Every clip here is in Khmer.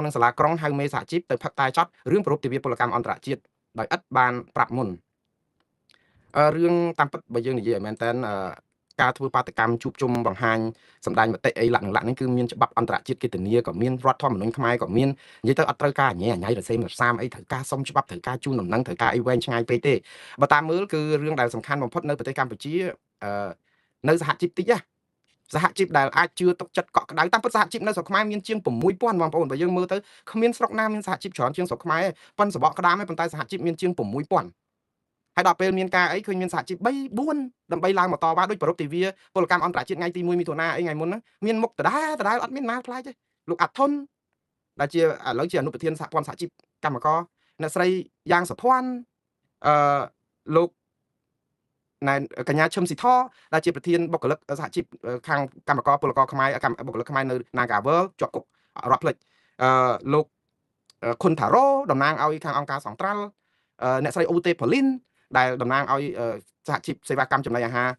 នឹងសាលាក្រុងហៅមេសហជីពទៅផឹកតែចត់រឿងប្រពៃទិវាពលកម្មអន្តរជាតិដោយឥតបានប្រាប់មុនរឿងតាមពិតបើយើងនិយាយឲ្យមែនតើការធ្វើបាតកម្មជួបជុំបង្ហាញសម្ដែងមតិអីលក្ខណៈនេះគឺមានច្បាប់អន្តរជាតិគេធានាក៏មានរដ្ឋធម្មនុញ្ញខ្មែរក៏មាននិយាយទៅអត់ត្រូវការញ៉ៃរសេមរសាមអីត្រូវការសុំច្បាប់ត្រូវការជូនដំណឹងត្រូវការអីវែងឆ្ងាយពេកទេបើតាមមើលគឺរឿងដែលសំខាន់បំផុតនៅប្រទេសកម្ពុជានៅសហជីពតិចសហជីពដែលអាចជឿទុកចិត្តកក់ក្ដៅតាមពិតសហជីពនៅស្រុកខ្មែរមានជាង6000បងប្អូនបើយើងមើលទៅគ្មានស្រុកណាមានសហជីពច្រើនជាងស្រុកខ្មែរប៉ុន្តែសបកក្តាមឯងប៉ុន្តែសហជីពមានជាង6000ហើយដល់ពេលមានការអីឃើញមានសហជីព3 4ដើម្បីឡើងមកតវ៉ាដូចប្រពៃទិវាពលកម្មអន្តរជាតិថ្ងៃទី1មិថុនាអីថ្ងៃមុនហ្នឹងមានមុខដដែលអត់មានណាខ្លាចទេលោកអាត់ធុនដែលជាឥឡូវជាអនុប្រធានសហព័ន្ធសហជីពកម្មករអ្នកស្រីយ៉ាងសុភ័ណ្ឌលោកណែកញ្ញាឈឹមស៊ីធដែលជាប្រធានបុគ្គលិកសហជីពខាងកម្មករពលករខ្មែរបុគ្គលិកខ្មែរនៅ Nagavel ជាប់គុករត់ភ្លេចលោកខុនថារ៉ូតំណាងឲ្យខាងអង្គការសង្ត្រាល់អ្នកស្រីអូទេប៉ូលីនដែលតំណាងឲ្យសហជីពសេវាកម្មចំណីអាហារ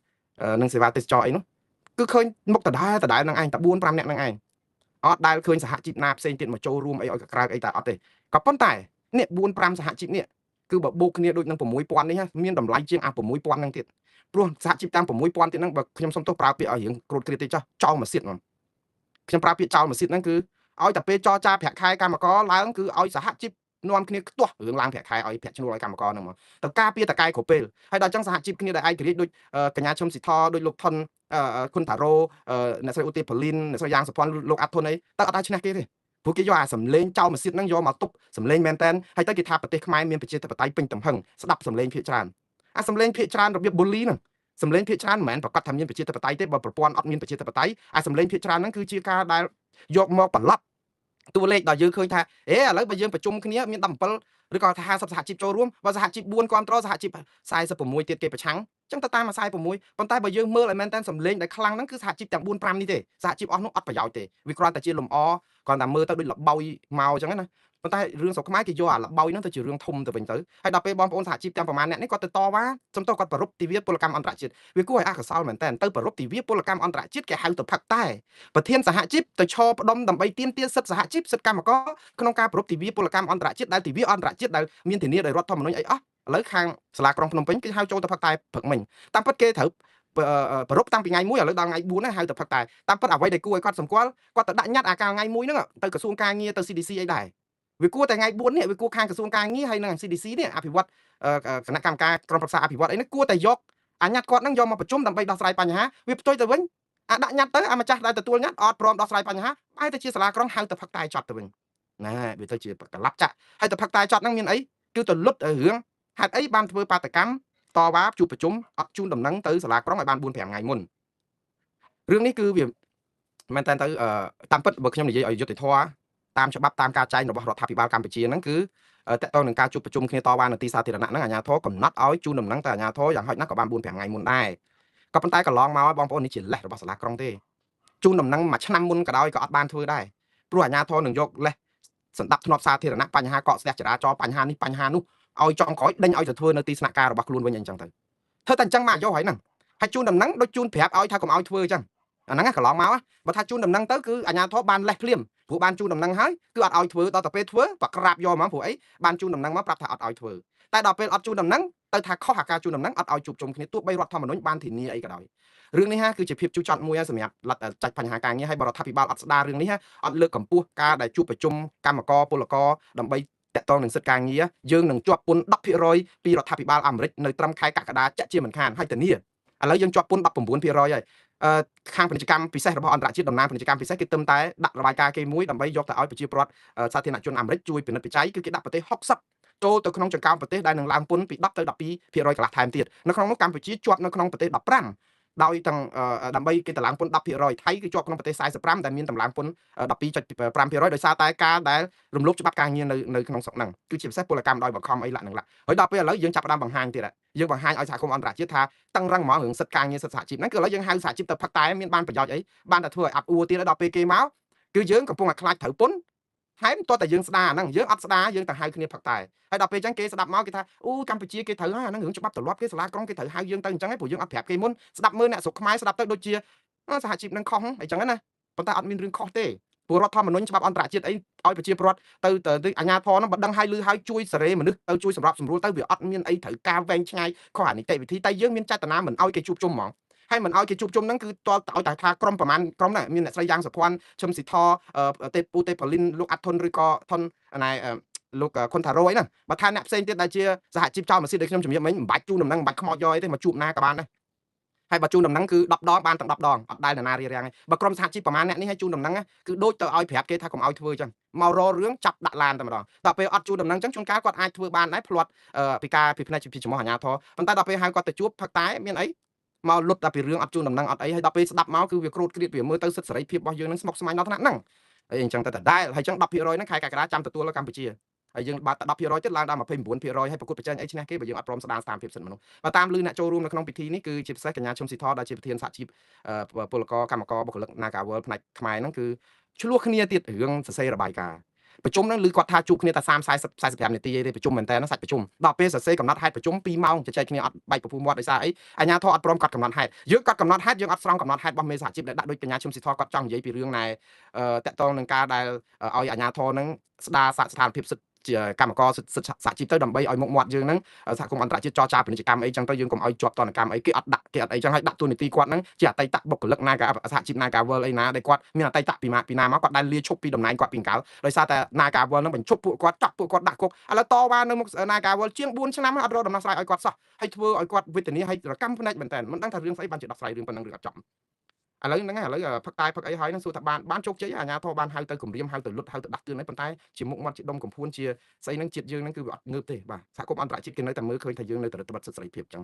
និងសេវាទេសចរអីនោះគឺឃើញមុខដដែលនឹងឯងតែ4 5នាក់នឹងឯងអត់ដែលឃើញសហជីពណាផ្សេងទៀតមកចូលរួមអីឲ្យក្រៅអីតែអត់ទេក៏ប៉ុន្តែនេះ4 5សហជីពនេះគឺបើបូកគ្នាដូចនឹង6000នេះមានតម្លៃជាងអា6000ហ្នឹងទៀតព្រោះសហជីពតាម6000ទៀតហ្នឹងបើខ្ញុំសុំទោសប្រើពាក្យឲ្យរៀងក្រូតគ្រាតទេចោលមកសៀតហ្មងខ្ញុំប្រើពាក្យចោលមកសៀតហ្នឹងគឺឲ្យតែពេលចរចាប្រាក់ខែកម្មករឡើងគឺឲ្យសហជីពនាំគ្នាខ្ទាស់រឿងឡើងប្រាក់ខែឲ្យប្រាក់ឈ្នួលឲ្យកម្មករហ្នឹងមកទៅការពារតកែគ្រប់ពេលហើយដល់អញ្ចឹងសហជីពគ្នាដែលឯករាជ្យដូចកញ្ញាឈឹមស៊ីធដូចលោកថុនគុនតារ៉ូអ្នកស្រីអូទេប៉ូលីនអ្នកស្រីយ៉ាងសុភ័ណ្ឌលោកអាត់ធុនអីតើអត់អាចឈ្នះគេទេព្រោះគេយកអាសម្លេងចោលម៉ាស៊ីនហ្នឹងយកមកទប់សម្លេងមែនតែនហើយទៅគេថាប្រទេសខ្មែរមានប្រជាធិបតេយ្យពេញទំហឹងស្ដាប់សម្លេងភាគច្រើនអាសម្លេងភាគច្រើនរបៀបប៊ូលីហ្នឹងសម្លេងភាគច្រើនមិនមែនប្រកាសថាមានប្រជាធិបតេយ្យទេបើប្រព័ន្ធអត់មានប្រជាធិបតេយ្យអាសម្លេងភាគច្រើនហ្នឹងគឺជាការដែលយកមកបន្លប់តួលេខដល់យើងឃើញថាឥឡូវបើយើងប្រជុំគ្នាមាន17ឬក៏ថា50សហជីពចូលរួមបើសហជីព4គ្រប់គ្រងសហជីព46ទៀតគេប្រឆាំងចឹងទៅតាម46ប៉ុន្តែបើយើងមើលឲ្យមែនតើសម្លេងដែលខ្លាំងហ្នឹងគឺសហជីពទាំង4 5នេះទេសហជីពអស់នោះអត់ប្រយោជន៍ទេវាគ្រាន់តែជាលំអគ្រាន់តែមើលទៅដូចលបោយមកចឹងណាប៉ុន្តែរឿងស្រុកខ្មែរគេយកអាលបោយហ្នឹងទៅជារឿងធំទៅវិញទៅហើយដល់ពេលបងប្អូនសហជីពទាំងប្រមាណអ្នកនេះគាត់ទៅតវ៉ាសំទោសគាត់ប្រពៃទិវាពលកម្មអន្តរជាតិវាគួរឲ្យអកុសលមែនតើទៅប្រពៃទិវាពលកម្មអន្តរជាតិគេហៅទៅផឹកតែប្រធានសហជីពទៅឈរផ្ដុំដើម្បីទាមទារសិទ្ធិសហជីពសិទ្ធិកម្មករក្នុងការប្រពៃទិវាពលកម្មអន្តរជាតិដែលទិវាអន្តរជាតិដែលមានធានាដោយរដ្ឋធម្មនុញ្ញអីអស់ឥឡូវខាងសាលាក្រុងភ្នំពេញគេហៅចូលទៅផឹកតែព្រឹកមិញតាមពិតគេត្រូវប្រពៃតាំងពីថ្ងៃ1ឥឡូវដល់ថ្ងៃ4ហើយហៅទៅផឹកតែតាមពិតអ្វីដែលគួរឲ្យគាត់សម្គាល់គាត់ទៅដាក់ញត្តិអាកាលថ្ងៃ1ហ្នឹងទៅក្រសួងការងារទៅ CDC អីដែរវាគួរតែថ្ងៃ4នេះវាគួរខាងក្រសួងការងារហើយនឹង CDC នេះអភិវឌ្ឍគណៈកម្មការក្រុមប្រឹក្សាអភិវឌ្ឍអីនេះគួរតែយកអាញត្តិគាត់ហ្នឹងយកមកប្រជុំដើម្បីដោះស្រាយបញ្ហាវាផ្ទុយទៅវិញអាដាក់ញត្តិទៅអាម្ចាស់ដែលទទួលញត្តិអត់ព្រមដោះស្រាយបញ្ហាបែរទៅជាសាលាក្រុងហៅទៅផឹកតែចត់ទៅវិញណាវាទៅជាកលាប់ចាក់ហើយទៅផឹកតែចត់ហ្នឹងមានអីគឺទៅលុតរឿងហេតុអីបានធ្វើបាតកម្មតវ៉ាជួបប្រជុំអត់ជូនដំណឹងទៅសាលាក្រុងឲ្យបាន4 5ថ្ងៃមុនរឿងនេះគឺវាមែនតើទៅតាមពិតបើខ្ញុំនិយាយឲ្យយុត្តិធម៌តាមច្បាប់តាមការចែងរបស់រដ្ឋាភិបាលកម្ពុជាហ្នឹងគឺតកតងនឹងការជួបប្រជុំគ្នាតវ៉ានៅទីសាធារណៈហ្នឹងអាជ្ញាធរកំណត់ឲ្យជូនដំណឹងទៅអាជ្ញាធរយ៉ាងហោចណាស់ក៏បាន4 5ថ្ងៃមុនដែរក៏ប៉ុន្តែកន្លងមកបងប្អូននេះជាលេសរបស់សាលាក្រុងទេជូនដំណឹងមួយឆ្នាំមុនក៏ដោយក៏អត់បានធ្វើដែរព្រោះអាជ្ញាធរនឹងយកលេសសម្ដាប់ធ្នាប់សាធារណៈបញ្ហាកកស្ទះចរាចរណ៍បញ្ហានេះបញ្ហានោះឲ្យចុងក្រោយដេញឲ្យទៅធ្វើនៅទីស្នាក់ការរបស់ខ្លួនវិញអញ្ចឹងទៅធ្វើតែអញ្ចឹងមកយកហើយហ្នឹងហើយជូនដំណឹងដូចជូនប្រាប់ឲ្យថាកុំឲ្យធ្វើអញ្ចឹងអាហ្នឹងកន្លងមកបើថាជូនដំណឹងទៅគឺអាជ្ញាធរបានលេសភ្លាមព្រោះបានជូនដំណឹងហើយគឺអត់ឲ្យធ្វើដល់ទៅពេលធ្វើបក្រាបយកមកព្រោះអីបានជូនដំណឹងមកប្រាប់ថាអត់ឲ្យធ្វើតែដល់ពេលអត់ជូនដំណឹងទៅថាខុសអាការជូនដំណឹងអត់ឲ្យជួបជុំគ្នាទោះបីរដ្ឋធម្មនុញ្ញបានធានាអីក៏ដោយរឿងនេះគឺជាភាពជូរចត់មួយសម្រាប់ចាច់បញ្ហាការងារហើយបរដ្ឋាភិបាលអត់ស្ដាររឿងនេះអត់លើកកម្ពស់ការដែលជួបប្រជុំកម្មករពលករដើម្បីតកតងនឹងសិទ្ធិការងារយើងនឹងជាប់ពន្ធ 10% ពីរដ្ឋាភិបាលអាមេរិកនៅត្រឹមខែកក្កដាចាក់ជាមិនខានហើយធានាឥឡូវយើងជាប់ពន្ធ 19% ហើយខាងពាណិជ្ជកម្មពិសេសរបស់អន្តរជាតិតំណាងពាណិជ្ជកម្មពិសេសគេទឹមតែដាក់របាយការណ៍គេមួយដើម្បីយកទៅឲ្យប្រជាពលរដ្ឋសាធារណជនអាមេរិកជួយពិនិត្យបច្ច័យគឺគេដាក់ប្រទេស60ចូលទៅក្នុងចង្កោមប្រទេសដែលនឹងឡើងពន្ធពី10ទៅ 12% កន្លះថែមទៀតនៅក្នុងនោះកម្ពុជាជាប់នៅក្នុងប្រទេស15ដោយទាំងដើម្បីគេតម្លើងពន្ធ 10% ថៃគឺជាប់ក្នុងប្រទេស45ដែលមានតម្លើងពន្ធ 12.5% ដោយសារតែការដែលរំលោភច្បាប់ការងារនៅក្នុងស្រុកហ្នឹងគឺជាពិសេសពលកម្មដោយបង្ខំអីលក្ខណៈហើយដល់ពេលឥឡូវយើងចាប់ផ្ដើមបង្ហាញទៀតយើងបង្ហាញឲ្យសហគមន៍អន្តរជាតិថាតឹងរឹងហ្មងរឿងសិទ្ធិការងារសិទ្ធិសហជីពហ្នឹងគឺឥឡូវយើងហៅសហជីពទៅផឹកតែមានបានប្រយោជន៍អីបានតែធ្វើឲ្យអាប់អួរទៀតដល់ពេលគេមកគឺយើងកំពុងតែខ្លាចត្រូវពន្ធហើយតោះតែយើងស្ដារហ្នឹងយើងអត់ស្ដារយើងទៅហៅគ្នាផឹកតែហើយដល់ពេលអញ្ចឹងគេស្ដាប់មកគេថាអូកម្ពុជាគេត្រូវហ្នឹងរឿងច្បាប់ទម្លាប់គេសាលាក្រុងគេត្រូវហៅយើងទៅអញ្ចឹងឯងព្រោះយើងអត់ប្រាប់គេមុនស្ដាប់មើលអ្នកស្រុកខ្មែរស្ដាប់ទៅដូចជាសហជីពនឹងខុសអញ្ចឹងណាប៉ុន្តែអត់មានរឿងខុសទេ ព្រោះរដ្ឋធម្មនុញ្ញច្បាប់អន្តរជាតិអីឲ្យប្រជាពលរដ្ឋទៅអាជ្ញាធរហ្នឹងបើដឹងឲ្យលឺឲ្យជួយសេរីមនុស្សទៅជួយសម្របសម្រួលទៅវាអត់មានអីត្រូវការវែងឆ្ងាយខុសអានីតិវិធីតែយើងមានចេតនាមិនឲ្យគេជួបជុំហ្មងហើយមិនឲ្យគេជួបជុំហ្នឹងគឺតឲ្យតែថាក្រុមប្រមាណក្រុមហ្នឹងមានអ្នកស្រីយ៉ាងសុភ័ណ្ឌឈឹមស៊ីធទេពូទេប៉ូលីនលោកអាត់ធុនឬក៏ធុនណែលោកខុនថារ៉ូអីហ្នឹងបើថាអ្នកផ្សេងទៀតដែលជាសហជីពចោលម៉ាស៊ីនដូចខ្ញុំជំរាបមិញមិនបាច់ជូនដំណឹងមិនបាច់ខ្មោចយកអីទេមកជួបណាក៏បានដែរហើយបើជូនដំណឹងគឺ10ដងបានទាំង10ដងអត់ដែលនរណារារាំងទេបើក្រុមសហជីពប្រមាណអ្នកនេះឲ្យជូនដំណឹងគឺដូចទៅឲ្យប្រាប់គេថាកុំឲ្យធ្វើអញ្ចឹងមកររឿងចាប់ដាក់ឡានតែម្ដងដល់ពេលអត់ជូនដំណឹងអញ្ចឹងជួនកាលគាត់អាចធ្វើបានដែរភ្លាត់ពីការពីផ្នែកពីចំោះអាជ្ញាធរប៉ុន្តែដល់ពេលហៅគាត់ទៅជួបផឹកតែមានអីមកលុតតែពីរឿងអត់ជូនដំណឹងអត់អីហើយដល់ពេលស្ដាប់មកគឺវាក្រោតគ្រៀតវាមើលទៅសិទ្ធិសេរីភាពរបស់យើងនឹងស្មុគស្មាញដល់ថ្នាក់ហ្នឹងហើយអញ្ចឹងទៅតែដែរហើយអញ្ចឹង10%ហ្នឹងខែកក្កដាចាំទទួលនៅកម្ពុជាហើយយើងបាត់តែ10%ទៀតឡើងដល់29%ហើយប្រកួតប្រជែងអីឈ្នះគេបើយើងអត់ព្រមស្ដារស្ថានភាពសិទ្ធិមនុស្សបើតាមលឺអ្នកចូលរួមនៅក្នុងពិធីនេះគឺជាពិសេសកញ្ញាឈឹមស៊ីធដែលជាប្រធានសហជីពពលករកម្មករបុគ្គលិក Nagawal ផ្នែកខ្មែរហ្នឹងគឺឆ្លោះគ្នាទៀតរឿងសរសេររបាយការណ៍ប្រជុំហ្នឹងឮគាត់ថាជួបគ្នាតែ30 45នាទីទេប្រជុំមែនតើសាច់ប្រជុំដល់ពេលសរសេរកំណត់ហេតុប្រជុំ2ម៉ោងជជែកគ្នាអត់បែកពពុះមាត់ដោយសារអីអាជ្ញាធរអត់ព្រមកត់កំណត់ហេតុយើងកត់កំណត់ហេតុយើងអត់ស្រង់កំណត់ហេតុរបស់មេសហជីពដែលដាក់ដូចកញ្ញាឈឹមស៊ីធគាត់ចង់និយាយពីរឿងណែតកតងនឹងការដែលឲ្យអាជ្ញាធរហ្នឹងស្ដារស្ថានភាពសិទ្ធិជាកម្មករសិទ្ធិសហជីពទៅដើម្បីឲ្យមុខមាត់យើងហ្នឹងសហគមន៍អន្តរជាតិចរចាពាណិជ្ជកម្មអីចឹងទៅយើងកុំឲ្យជាប់តនកម្មអីគេអត់ដាក់គេអត់អីចឹងឲ្យដាក់ទូនីតិគាត់ហ្នឹងជាអតីតបុគ្គលិកសហជីព Nagawal អីណាដែលគាត់មានអតីតពីណាមកគាត់ដែលលាឈប់ពីតំណែងគាត់ពីកាលដោយសារតែ Nagawal ហ្នឹងបញ្ឈប់ពួកគាត់ចាប់ពួកគាត់ដាក់គុកឥឡូវតវ៉ានៅមុខ Nagawal ជាង4ឆ្នាំអត់រកដំណោះស្រាយឲ្យគាត់សោះហើយធ្វើឲ្យគាត់វេទនាឲ្យរកម្មភ្នែកមែនតើមិនដឹងថារឿងស្អីបានជាដោះស្រាយរឿងប៉ុណ្ណឹងឬអត់ចប់ឥឡូវហ្នឹងឥឡូវផឹកតែផឹកអីហើយហ្នឹងសួរថាបានជោគជ័យអាជ្ញាធរបានហៅទៅគម្រាមហៅទៅលុតហៅទៅដាស់តឿនអីប៉ុន្តែជាមុខមាត់ជាដុំកំភួនជាស្អីហ្នឹងជាតិយើងហ្នឹងគឺវាអត់ងើបទេបាទសហគមន៍អន្តរជាតិគេនៅតែមើលឃើញថាយើងនៅតែរដ្ឋបတ်សិទ្ធិសេរីភាពចឹង